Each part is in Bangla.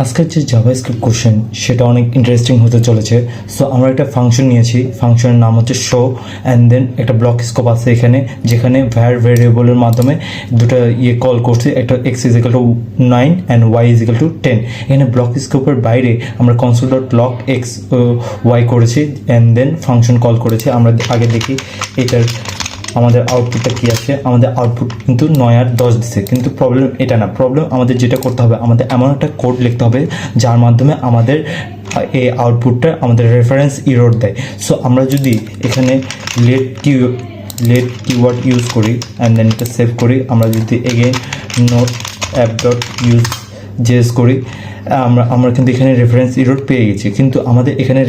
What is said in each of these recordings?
আজকের যে জাভাস্ক্রিপ্ট কোশ্চেন সেটা অনেক ইন্টারেস্টিং হতে চলেছে। সো আমরা একটা ফাংশন নিয়েছি, ফাংশনের নাম হচ্ছে শো, অ্যান্ড দেন একটা ব্লক স্কোপ আছে এখানে, যেখানে ভ্যারিয়েবলের মাধ্যমে দুটো কল করছি, একটা x is equal to 9 and y is equal to 10। এখানে ব্লক স্কোপের বাইরে আমরা console dot log x y করেছি, অ্যান্ড দেন ফাংশন কল করেছি। আমরা আগে দেখি এটার আমাদের আউটপুটটা কী আছে। আমাদের আউটপুট কিন্তু 9 আর 10 দিচ্ছে, কিন্তু প্রবলেম এটা না। প্রবলেম আমাদের যেটা করতে হবে, আমাদের এমন একটা কোড লিখতে হবে যার মাধ্যমে আমাদের এই আউটপুটটা আমাদের রেফারেন্স ইরর দেয়। সো আমরা যদি এখানে লেট কিওয়ার্ড ইউজ করি অ্যান্ড দেন এটা সেভ করি, আমরা যদি again node app dot use JS করি, আমরা কিন্তু এখানে রেফারেন্স ইরর পেয়ে গেছি। কিন্তু আমাদের এখানে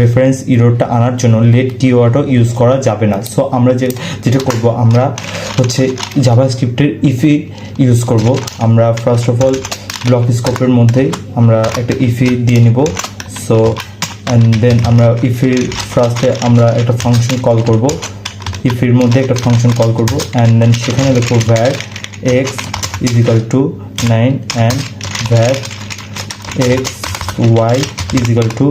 রেফারেন্স ইররটা আনার জন্য লেট কিওয়ার্ডও ইউজ করা যাবে না। সো আমরা যেটা করব, আমরা হচ্ছে জাভাস্ক্রিপ্টের ইফি ইউজ করব। আমরা ফার্স্ট অফ অল ব্লক স্কোপের মধ্যে আমরা একটা ইফি দিয়ে নিব। সো অ্যান্ড দেন আমরা ইফির ফার্স্টে আমরা একটা ফাংশন কল করব, ইফির মধ্যে একটা ফাংশন কল করব, অ্যান্ড দেন সেখানে লিখব var x is equal to 9 and var x y is equal to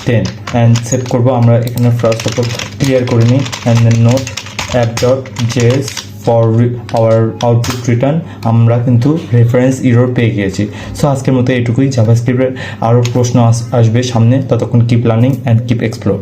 10 and save করব। আমরা এখানে ফার্স্ট অফ অল ক্লিয়ার করে নিই, and then node app dot JS for our output return. আমরা কিন্তু রেফারেন্স ইরর পেয়ে গিয়েছি। সো আজকের মতো এটুকুই। জাভাস্ক্রিপ্টের আরও প্রশ্ন আসবে সামনে, ততক্ষণ keep learning and keep explore.